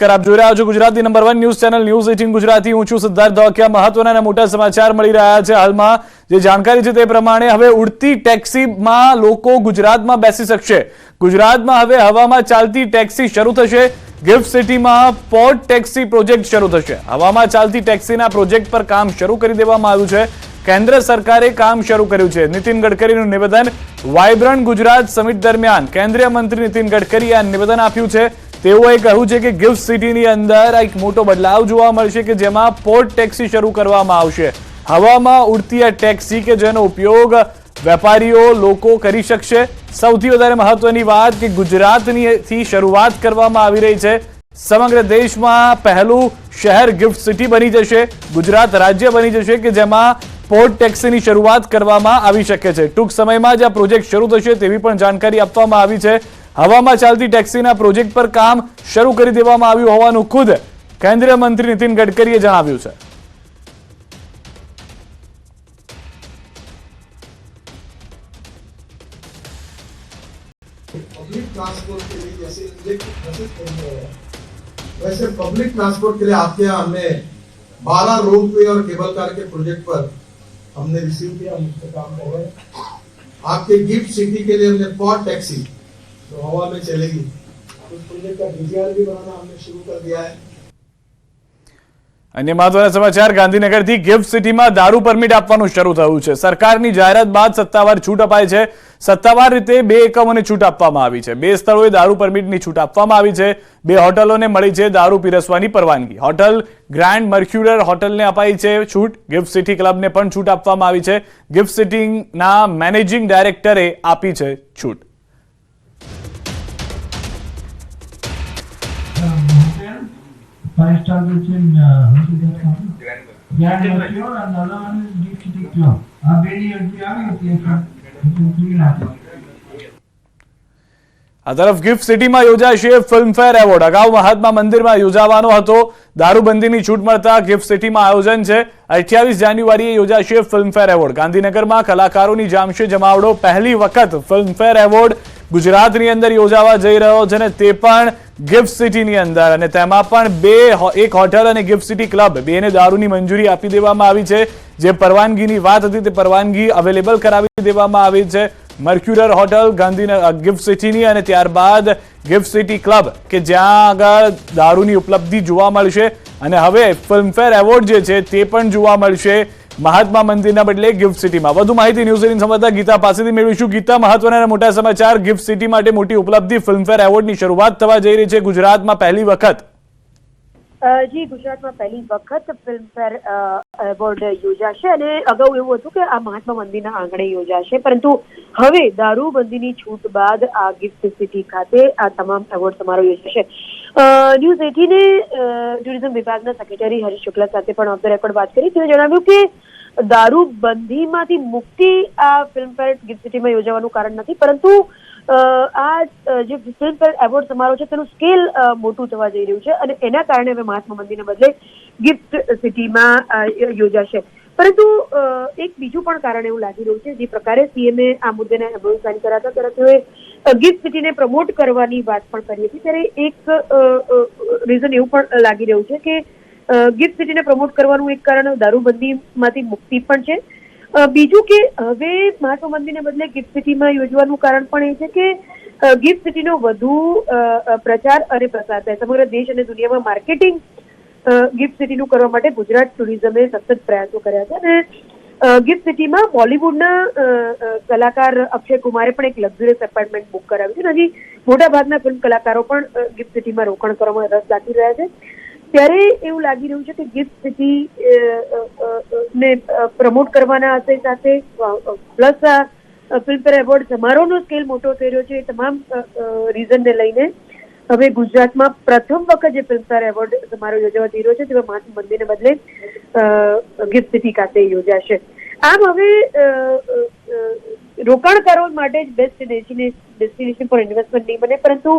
આપ જોઈ રહ્યા છો Gujarati number 1 news channel news 18 Gujarati. હું છું સિદ્ધાર્થ ધોકિયા। મહત્વના અને મોટા સમાચાર મળી રહ્યા છે। હાલમાં જે જાણકારી છે તે પ્રમાણે હવે ઉડતી ટેક્સીમાં લોકો ગુજરાતમાં બેસી શકશે। ગુજરાતમાં હવે હવામાં ચાલતી ટેક્સી શરૂ થશે। ગિફ્ટ સિટીમાં પોર્ટ ટેક્સી પ્રોજેક્ટ શરૂ થશે। હવામાં ચાલતી ટેક્સીના પ્રોજેક્ટ પર કામ શરૂ કરી દેવામાં આવ્યું છે। કેન્દ્ર સરકારે કામ શરૂ કર્યું છે। નીતિન ગડકરીનું નિવેદન। વાઇબ્રન્ટ ગુજરાત સમિટ દરમિયાન કેન્દ્રીય મંત્રી નીતિન ગડકરીએ આ નિવેદન આપ્યું છે। તેઓએ કહ્યું છે કે ગિફ્ટ સિટીની અંદર એક મોટો બદલાવ જોવા મળશે કે જેમાં પોર્ટ ટેક્સી શરૂ કરવામાં આવશે। હવામાં ઉડતી આ ટેક્સી કે જેનો ઉપયોગ વેપારીઓ લોકો કરી શકશે। સૌથી વધારે મહત્વની વાત કે ગુજરાતથી શરૂઆત કરવામાં આવી રહી છે। સમગ્ર દેશમાં પહેલું શહેર ગિફ્ટ સિટી બની જશે। ગુજરાત રાજ્ય બની જશે કે જેમાં પોર્ટ ટેક્સીની શરૂઆત કરવામાં આવી શકે છે। ટૂંક સમયમાં જ આ પ્રોજેક્ટ શરૂ થશે તેવી પણ જાણકારી આપવામાં આવી છે। હવામાં ચાલતી ટેક્સીના પ્રોજેક્ટ પર કામ શરૂ કરી દેવામાં આવ્યું હોવાનું ખુદ કેન્દ્રીય મંત્રી નીતિન ગડકરીએ જણાવ્યું છે। पब्लिक ट्रांसपोर्ट के लिए जैसे इलेक्ट्रिक बसेस बन रहे हैं, वैसे पब्लिक ट्रांसपोर्ट के लिए आपके यहाँ हमने 12 रोप वे और केबल कार के प्रोजेक्ट पर हमने रिसीव किया, हम उस पर काम कर रहे हैं। आपके गिफ्ट सिटी के लिए हमने पोर्ट टैक्सी जो हवा में चलेगी उस प्रोजेक्ट का डीजीआर भी बनाना हमने शुरू कर दिया है। अन्य महत्वના સમાચાર। ગાંધીનગરથી ગિફ્ટ સિટીમાં દારૂ પરમિટ આપવાનું શરૂ થયું છે। સરકારની જાહેરાત બાદ સત્તાવાર છૂટ અપાઈ છે। સત્તાવાર રીતે 2 એકમોને છૂટ આપવામાં આવી છે। 2 સ્થળોએ દારૂ પરમિટની છૂટ આપવામાં આવી છે। 2 હોટલોને મળી છે દારૂ પીરસવાની પરવાનગી। હોટલ ગ્રાન્ડ મર્ક્યુરર હોટલને અપાઈ છે છૂટ। ગિફ્ટ સિટી ક્લબને પણ છૂટ આપવામાં આવી છે। ગિફ્ટ સિટીના મેનેજિંગ ડાયરેક્ટરે આપી છે છૂટ। Five star which in Grand Mercure and the other one is Gift City Club. Very આ તરફ ગિફ્ટ સિટીમાં યોજાશે ફિલ્મફેર એવોર્ડ। અગાઉ મહાત્મા મંદિરમાં યોજાવાનો હતો। દારૂબંધીની છૂટ મળતા ગિફ્ટ સિટીમાં આયોજન છે। 28 જાન્યુઆરીએ યોજાશે ફિલ્મફેર એવોર્ડ। ગાંધીનગરમાં કલાકારોની જામશે જમાવડો। પહેલી વખત ફિલ્મફેર એવોર્ડ ગુજરાતની અંદર યોજાવા જઈ રહ્યો છે ને તે પણ ગિફ્ટ સિટીની અંદર। અને તેમાં પણ એક હોટલ અને ગિફ્ટ સિટી ક્લબ બેને દારૂની મંજૂરી આપી દેવામાં આવી છે। જે પરવાનગીની વાત હતી તે પરવાનગી અવેલેબલ કરાવી દેવામાં આવી છે। મર્ક્યુરર હોટલ ગિફ્ટ સિટીની અને ત્યારબાદ ગિફ્ટ સિટી ક્લબ કે જ્યાં આગળ દારૂની ઉપલબ્ધિ જોવા મળશે। અને હવે ફિલ્મફેર એવોર્ડ જે છે તે પણ જોવા મળશે મહાત્મા મંદિરના બદલે ગિફ્ટ સિટીમાં। વધુ માહિતી ન્યૂઝ 18 સંવાદદાતા ગીતા પાસેથી મેળવીશું। ગીતા, મહત્વના અને મોટા સમાચાર। ગિફ્ટ સિટી માટે મોટી ઉપલબ્ધિ, ફિલ્મફેર એવોર્ડની શરૂઆત થવા જઈ રહી છે ગુજરાતમાં પહેલી વખત। જી, ગુજરાતમાં પહેલી વખત ફિલ્મફેર એવોર્ડ યોજાશે અને અગાઉ એવું હતું કે આ મહાત્મા મંદિરના આંગણે યોજાશે, પરંતુ હવે દારૂબંધીની છૂટ બાદ આ ગિફ્ટ સિટી ખાતે આ તમામ એવોર્ડ સમારોહ યોજાશે। ન્યૂઝ 18 ટુરિઝમ વિભાગના સેક્રેટરી હરીશ શુક્લા સાથે પણ ઓફ ધ રેકોર્ડ વાત કરી। તેઓએ જણાવ્યું કે દારૂબંધીમાંથી મુક્તિ આ ફિલ્મફેર ગિફ્ટ સિટીમાં યોજાવાનું કારણ નથી, પરંતુ આ જે ફિલ્મફેર એવોર્ડ સમારોહ છે તેનું સ્કેલ મોટું થવા જઈ રહ્યું છે અને એના કારણે હવે મહાત્મા મંદિરના બદલે ગિફ્ટ સિટીમાં યોજાશે। પરંતુ એક બીજું પણ કારણ એવું લાગી રહ્યું છે, જે પ્રકારે સીએમએ આ મુદ્દેને એમ્બ્યુલન્સ સાઇન કર્યા હતા ત્યારે તેઓએ ગિફ્ટ સિટીને પ્રમોટ કરવાની વાત પણ કરી હતી। ત્યારે એક રીઝન એવું પણ લાગી રહ્યું છે કે ગિફ્ટ સિટીને પ્રમોટ કરવાનું એક કારણ દારૂબંધીમાંથી મુક્તિ પણ છે। બીજું કે હવે મહાત્મા મંદિરને બદલે ગિફ્ટ સિટીમાં યોજવાનું કારણ પણ એ છે કે ગિફ્ટ સિટીનો વધુ પ્રચાર અને પ્રસાર થાય। સમગ્ર દેશ અને દુનિયામાં માર્કેટિંગ ગિફ્ટ સિટીનું કરવા માટે ગુજરાત ટુરિઝમે સતત પ્રયાસો કર્યા છે અને ગિફ્ટ સિટીમાં બોલિવૂડના કલાકાર અક્ષય કુમારે પણ એક લક્ઝરિયસ એપાર્ટમેન્ટ બુક કરાવ્યું છે। હજી મોટા ભાગના ફિલ્મ કલાકારો પણ ગિફ્ટ સિટીમાં રોકાણ કરવામાં રસ દાખવી રહ્યા છે। ત્યારે એવું લાગી રહ્યું છે કે ગિફ્ટ સિટી ને પ્રમોટ કરવાના સાથે પ્લસ ફિલ્મફેર એવોર્ડ સમારોહનો સ્કેલ મોટો થઈ રહ્યો છે। એ તમામ રીઝનને લઈને હવે ગુજરાતમાં પ્રથમ વખત જે ફિલ્મફેર એવોર્ડ સમારોહ યોજવા જઈ રહ્યો છે તેમાં મહાત્મા મંદિરને બદલે ગિફ્ટ સિટી ખાતે યોજાશે। આમ હવે રોકાણકારો માટે જ બેસ્ટ ડેસ્ટિનેશન ફોર ઇન્વેસ્ટમેન્ટ નહીં બને, પરંતુ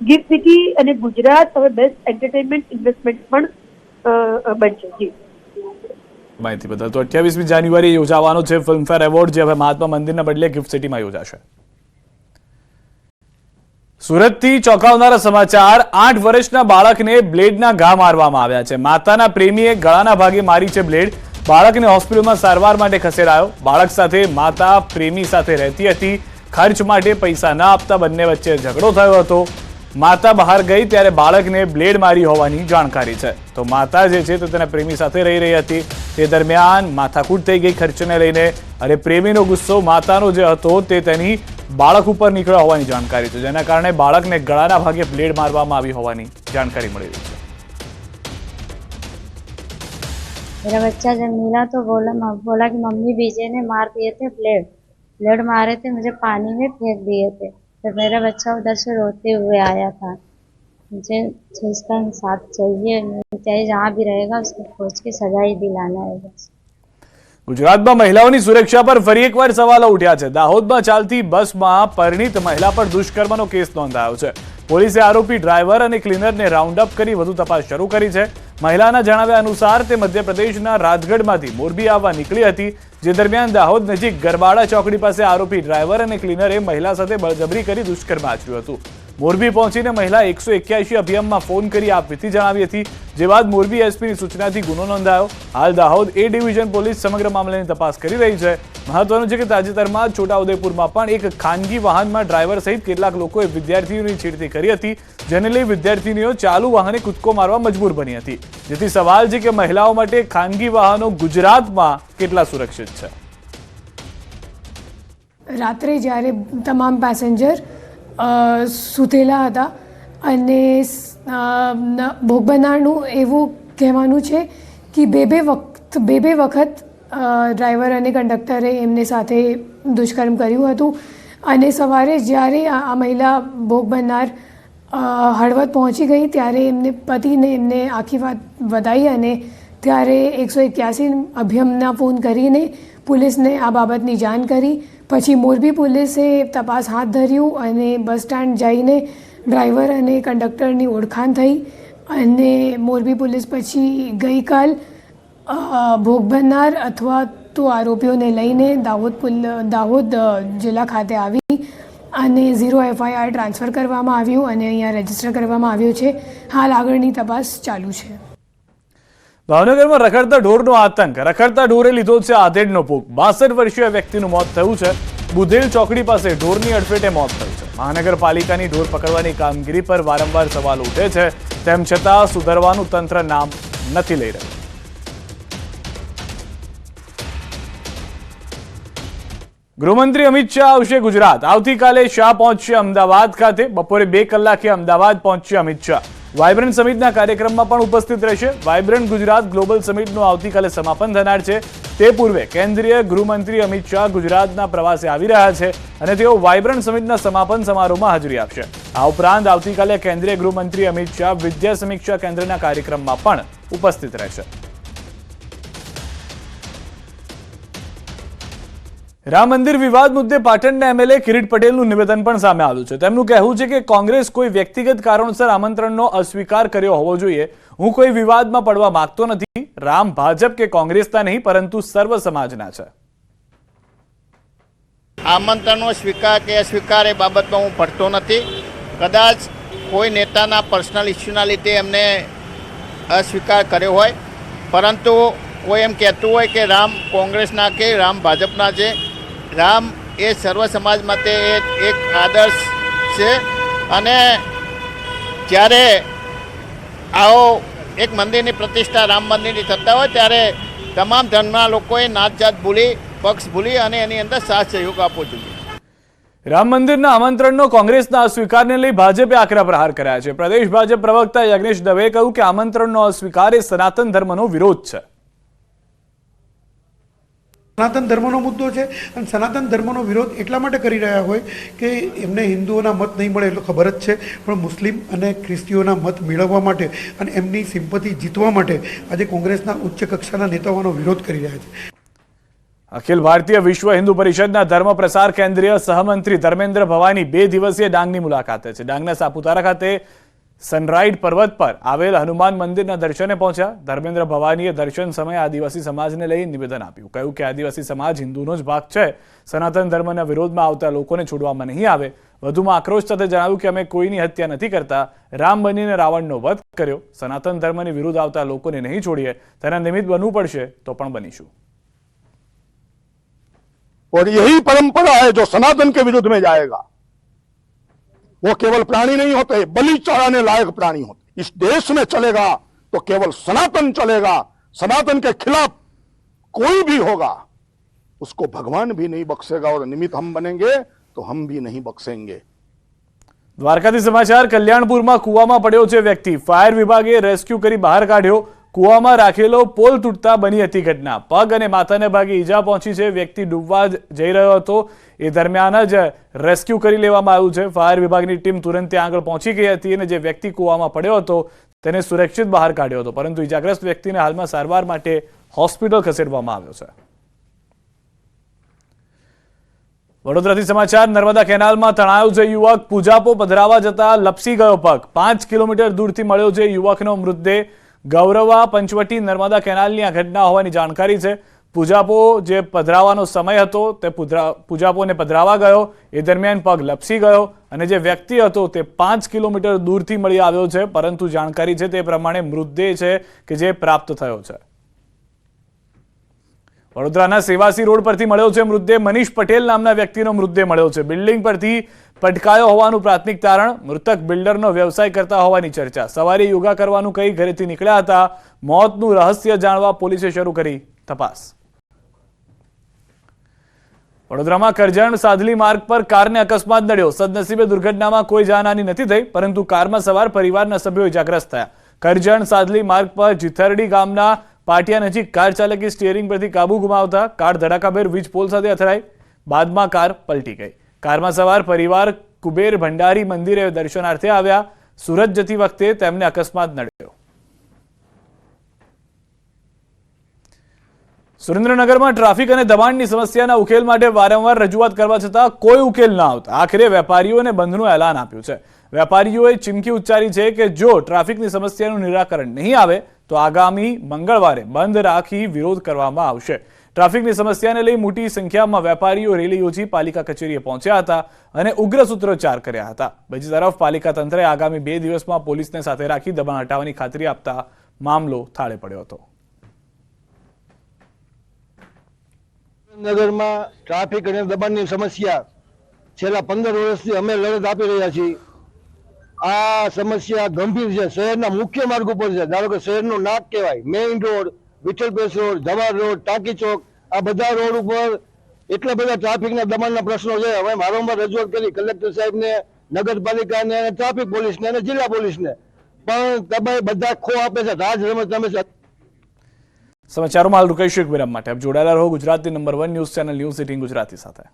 ગિફ્ટ સિટી અને ગુજરાત હવે બેસ્ટ એન્ટરટેનમેન્ટ ઇન્વેસ્ટમેન્ટ પણ બનશે। જી, માહિતી બદલ। તો 28મી જાન્યુઆરીએ યોજાવાનો છે ફિલ્મફેર એવોર્ડ, જે હવે મહાત્મા મંદિરના બદલે ગિફ્ટ સિટીમાં યોજાશે। સુરતથી ચોંકાવનારા સમાચાર 8 વર્ષના બાળકને બ્લેડના ઘા મારવામાં આવ્યા છે. માતાના પ્રેમીએ ગળાના ભાગે મારી છે બ્લેડ. બાળકને હોસ્પિટલમાં સારવાર માટે ખસેડાયો. બાળક સાથે માતા પ્રેમી સાથે રહેતી હતી. ખર્ચ માટે પૈસા ન આપતા બંને વચ્ચે ઝઘડો થયો હતો. માતા બહાર ગઈ ત્યારે બાળકને બ્લેડ મારી હોવાની જાણકારી છે. તો માતા જે છે તે તેના પ્રેમી સાથે રહી રહી હતી. તે દરમિયાન માથાકૂટ થઈ ગઈ ખર્ચને લઈને, અને પ્રેમીનો ગુસ્સો માતાનો જે હતો તે તેની બાળક ઉપર નીકળ્યો હોવાની જાણકારી છે, જેના કારણે બાળકને ગળાના ભાગે બ્લેડ મારવામાં આવી હોવાની જાણકારી મળી રહી છે. मेरा बच्चा जब मिला तो बोला कि मम्मी विजय ने मार दिए थे ब्लेड मारे थे, मुझे पानी में फेंक दिए थे. तो मेरा बच्चा उधर से रोते हुए आया था. मुझे इसका इंसाफ चाहिए, चाहे जहाँ भी रहेगा उसको खोज के सजा ही दिलाना है बस. ગુજરાતમાં મહિલાઓની સુરક્ષા પર ફરી એકવાર સવાલો ઉઠ્યા છે. દાહોદમાં ચાલતી બસમાં પરિણીત મહિલા પર દુષ્કર્મનો કેસ નોંધાયો છે. પોલીસે આરોપી ડ્રાઈવર અને ક્લીનરને રાઉન્ડ અપ કરી વધુ તપાસ શરૂ કરી છે. મહિલાના જણાવ્યા અનુસાર તે મધ્યપ્રદેશના રાજગઢમાંથી મોરબી આવવા નીકળી હતી. જે દરમિયાન દાહોદ નજીક ગરબાડા ચોકડી પાસે આરોપી ડ્રાઈવર અને ક્લીનરે મહિલા સાથે બળજબરી કરી દુષ્કર્મ આચર્યું હતું. મોરબી પહોંચીને મહિલા 181 અભિયાનમાં ફોન કરી આપવીતી જણાવી હતી. જે બાદ મોરબી એસપીની સૂચનાથી ગુનો નોંધાયો. હાલ દાહોદ એ ડિવિઝન પોલીસ સમગ્ર મામલાની તપાસ કરી રહી છે. મહત્વનું છે કે તાજેતરમાં જ છોટાઉદેપુરમાં પણ એક ખાનગી વાહનમાં ડ્રાઈવર સહિત કેટલાક લોકોએ વિદ્યાર્થીઓની છેડતી કરી હતી, જેને લઈ વિદ્યાર્થીનીઓ ચાલુ વાહને કૂદકો મારવા મજબૂર બની હતી. જેથી સવાલ છે કે મહિલાઓ માટે ખાનગી વાહનો ગુજરાતમાં કેટલા સુરક્ષિત છે. રાત્રે જ્યારે તમામ પેસેન્જર સૂતેલા હતા અને ભોગ બનનારનું એવું કહેવાનું છે કે બે બે વખત ડ્રાઈવર અને કંડક્ટરે એમને સાથે દુષ્કર્મ કર્યું હતું. અને સવારે જ્યારે આ મહિલા ભોગ બનનાર હળવદ પહોંચી ગઈ ત્યારે એમને પતિને એમને આખી વાત બતાવી અને ત્યારે 181 અભિયમના ફોન કરીને પોલીસને આ બાબતની જાણ કરી. પછી મોરબી પોલીસે તપાસ હાથ ધર્યું અને બસ સ્ટેન્ડ જઈને ડ્રાઈવર અને કંડક્ટરની ઓળખાણ થઈ. અને મોરબી પોલીસ પછી ગઈકાલ ભોગ બનનાર અથવા તો આરોપીઓને લઈને દાહોદ જિલ્લા ખાતે આવી અને 0 FIR ટ્રાન્સફર કરવામાં આવ્યું અને અહીંયા રજીસ્ટર કરવામાં આવ્યું છે. હાલ આગળની તપાસ ચાલુ છે. ભાવનગરમાં રખડતા ઢોરનો આતંક. રખડતા ઢોરે લીધો છે આધેડનો ભોગ. 62 વર્ષીય વ્યક્તિનું મોત થયું છે. બુધેલ ચોકડી પાસે ઢોરની અડફેટે મોત થયું છે. મહાનગરપાલિકાની ઢોર પકડવાની કામગીરી પર વારંવાર સવાલ ઉઠે છે, તેમ છતાં સુધરવાનું તંત્ર નામ નથી લઈ રહ્યું. ગૃહમંત્રી અમિત શાહ આવશે ગુજરાત. આવતીકાલે શાહ પહોંચશે અમદાવાદ ખાતે. બપોરે 2 કલાકે અમદાવાદ પહોંચશે અમિત શાહ. વાયબ્રન્ટ સમિટના કાર્યક્રમમાં પણ ઉપસ્થિત રહેશે. વાયબ્રન્ટ ગુજરાત ગ્લોબલ સમિટનું આવતીકાલે સમાપન થનાર છે. તે પૂર્વે કેન્દ્રીય ગૃહમંત્રી અમિત શાહ ગુજરાતના પ્રવાસે આવી રહ્યા છે અને તેઓ વાયબ્રન્ટ સમિટના સમાપન સમારોહમાં હાજરી આપશે. આ ઉપરાંત આવતીકાલે કેન્દ્રીય ગૃહમંત્રી અમિત શાહ વિદ્યા સમીક્ષા કેન્દ્રના કાર્યક્રમમાં પણ ઉપસ્થિત રહેશે. રામ મંદિર વિવાદ મુદ્દે પાટણના એમએલએ કિરીટ પટેલનું નિવેદન પણ સામે આવ્યું છે. તેમનું કહેવું છે કે કોંગ્રેસ કોઈ વ્યક્તિગત કારણોસર આમંત્રણનો અસ્વીકાર કર્યો હોવો જોઈએ. હું કોઈ વિવાદમાં પડવા માંગતો નથી. રામ ભાજપ કે કોંગ્રેસના નહીં, પરંતુ સર્વ સમાજના છે. આમંત્રણનો સ્વીકાર કે અસ્વીકાર એ બાબતમાં હું પડતો નથી. કદાચ કોઈ નેતાના પર્સનલ ઇસ્યુના લીધે એમને અસ્વીકાર કર્યો હોય, પરંતુ કોઈ એમ કહેતું હોય કે રામ કોંગ્રેસના કે રામ ભાજપના છે. રામ એ સર્વ સમાજ માટે એક આદર્શ છે. અને જ્યારે આવો એક મંદિરની પ્રતિષ્ઠા રામ મંદિરની થતા હોય ત્યારે તમામ ધર્મના લોકોએ નાત જાત ભૂલી, પક્ષ ભૂલી અને એની અંદર સાથ સહયોગ આપવો જોઈએ. રામ મંદિરના આમંત્રણનો કોંગ્રેસના અસ્વીકારને લઈ ભાજપે આકરા પ્રહાર કર્યા છે. પ્રદેશ ભાજપ પ્રવક્તા યજ્ઞેશ દવેએ કહ્યું કે આમંત્રણનો અસ્વીકાર એ સનાતન ધર્મનો વિરોધ છે. સનાતન ધર્મનો મુદ્દો છે અને સનાતન ધર્મનો વિરોધ એટલા માટે કરી રહ્યા હોય કે એમને હિન્દુઓના મત નહીં મળે એટલું ખબર જ છે, પણ મુસ્લિમ અને ખ્રિસ્તીઓના મત મેળવવા માટે અને એમની સિમ્પથી જીતવા માટે આજે કોંગ્રેસના ઉચ્ચ કક્ષાના નેતાઓનો વિરોધ કરી રહ્યા છે. અખિલ ભારતીય વિશ્વ હિન્દુ પરિષદના ધર્મ પ્રસાર કેન્દ્રીય સહમંત્રી ધર્મેન્દ્ર ભવાની 2 દિવસીય ડાંગની મુલાકાતે છે. ડાંગના સાપુતારા ખાતે સનરાઈડ પર્વત પર આવેલ હનુમાન મંદિરના દર્શને પહોંચ્યા. ધર્મેન્દ્ર ભવાનીએ દર્શન સમયે આદિવાસી સમાજને લઈ નિવેદન આપ્યું. કહ્યું કે આદિવાસી સમાજ હિન્દુનો જ ભાગ છે. સનાતન ધર્મના વિરોધમાં આવતા લોકોને છોડવામાં નહીં આવે. વધુમાં આક્રોશ સાથે જણાવ્યું કે અમે કોઈની હત્યા નથી કરતા, રામ બનીને રાવણનો વધ કર્યો, સનાતન ધર્મની વિરુદ્ધ આવતા લોકોને નહીં છોડીએ, તેના નિમિત્ત બનવું પડશે તો પણ બનીશું। और यही परंपरा है जो सनातन के विरुद्ध में जाएगा। वो केवल प्राणी नहीं होते, बलि चढ़ाने लायक प्राणी होते। इस देश में चलेगा तो केवल सनातन चलेगा। सनातन के खिलाफ कोई भी होगा उसको भगवान भी नहीं बख्शेगा, और निमित्त हम बनेंगे तो हम भी नहीं बख्शेंगे। દ્વારકાથી સમાચાર। કલ્યાણપુરમાં કૂવામાં પડ્યો છે વ્યક્તિ, ફાયર વિભાગે રેસ્ક્યુ કરી બહાર કાઢ્યો। કૂવામાં રાખેલો પોલ તૂટતા બની હતી ઘટના, પગ અને માથાને ભાગે ઈજા પહોંચી છે। વ્યક્તિ ડૂબવા જઈ રહ્યો હતો, એ દરમિયાન જ રેસ્ક્યુ કરી લેવામાં આવ્યું છે। ફાયર વિભાગની ટીમ તુરંત ત્યાં આગળ પહોંચી ગઈ હતી અને જે વ્યક્તિ કૂવામાં પડ્યો હતો તેને સુરક્ષિત બહાર કાઢ્યો હતો, પરંતુ ઈજાગ્રસ્ત વ્યક્તિને હાલમાં સારવાર માટે હોસ્પિટલ ખસેડવામાં આવ્યો છે। વડોદરાથી સમાચાર। નર્મદા કેનાલમાં તણાયો છે યુવક, પૂજાપો પધરાવા જતા લપસી ગયો પગ, 5 કિલોમીટર દૂરથી મળ્યો છે યુવકનો મૃતદેહ। ગૌરવા પંચવટી નર્મદા કેનાલની આ ઘટના હોવાની જાણકારી છે। પૂજાપો જે પધરાવાનો સમય હતો તે પૂજાપોને પધરાવા ગયો, એ દરમિયાન પગ લપસી ગયો અને જે વ્યક્તિ હતો તે 5 કિલોમીટર દૂરથી મળી આવ્યો છે, પરંતુ જાણકારી છે તે પ્રમાણે મૃતદેહ છે કે જે પ્રાપ્ત થયો છે। વડોદરાના સેવાસી રોડ પરથી મળ્યો છે મૃતદેહ, મનીષ પટેલ નામના વ્યક્તિનો મૃતદેહ મળ્યો છે। બિલ્ડિંગ પરથી પટકાયો હોવાનું પ્રાથમિક તારણ, મૃતક બિલ્ડરનો વ્યવસાય કરતા હોવાની ચર્ચા। સવારે યોગા કરવાનું કહી ઘરેથી નીકળ્યા હતા। મોતનું રહસ્ય જાણવા પોલીસે શરૂ કરી તપાસ। વડોદરામાં કરજણ સાધલી માર્ગ પર કારને અકસ્માત નડ્યો, સદનસીબે દુર્ઘટનામાં કોઈ જાનહાની નથી થઈ, પરંતુ કારમાં સવાર પરિવારના સભ્યો ઇજાગ્રસ્ત થયા। કરજણ સાધલી માર્ગ પર જીથરડી ગામના પાટિયા નજીક કાર ચાલકે સ્ટીયરિંગ પરથી કાબુ ગુમાવતા કાર ધડાકાભેર વીજ પોલ સાથે અથડાઈ, બાદમાં કાર પલટી ગઈ। કારમાં સવાર પરિવાર કુબેર ભંડારી મંદિરે દર્શનાર્થે આવ્યા। સુરત જતી વખતે તેમને અકસ્માત નડ્યો। સુરેન્દ્રનગરમાં ટ્રાફિક અને દબાણની સમસ્યાના ઉકેલ માટે વારંવાર રજૂઆત કરવા છતાં કોઈ ઉકેલ ન આવતા આખરે વેપારીઓને બંધનું એલાન આપ્યું છે। વેપારીઓએ ચીમકી ઉચ્ચારી છે કે જો ટ્રાફિકની સમસ્યાનું નિરાકરણ નહીં આવે તો આગામી મંગળવારે બંધ રાખી વિરોધ કરવામાં આવશે। ટ્રાફિકની સમસ્યાને લઈ મોટી સંખ્યામાં વેપારીઓ રેલી યોજી પાલિકા કચેરીએ પહોંચ્યા હતા અને ઉગ્ર સૂત્રોચ્ચાર કર્યા હતા। બીજી તરફ પાલિકા તંત્રે આગામી 2 દિવસમાં પોલીસને સાથે રાખી દબાણ હટાવવાની ખાતરી આપતા મામલો થાળે પડ્યો હતો। નગરમાં ટ્રાફિક અને દબાણની સમસ્યા છેલ્લા 15 વર્ષથી અમે લડત આપી રહ્યા છીએ। આ સમસ્યા ગંભીર છે, શહેરના મુખ્ય માર્ગ ઉપર છે। ધારો કે શહેરનું નાક કહેવાય, મેઇન રોડ, વિઠ્ઠલ પેસ રોડ, જવાહર રોડ, ટાંકી ચોક, આ બધા રોડ ઉપર એટલા બધા ટ્રાફિકના દબાણના પ્રશ્નો છે। હવે વારંવાર રજૂઆત કરી કલેક્ટર સાહેબને, નગરપાલિકાને, ટ્રાફિક પોલીસને અને જિલ્લા પોલીસને, પણ તમે બધા ખો આપે છે, રાજ રમત રમે છે। સમાચારોમાં હાલ રૂકીશું એક વિરામ માટે। આપ જોડાયેલા રહો ગુજરાતની number 1 news channel news 18 Gujarati સાથે।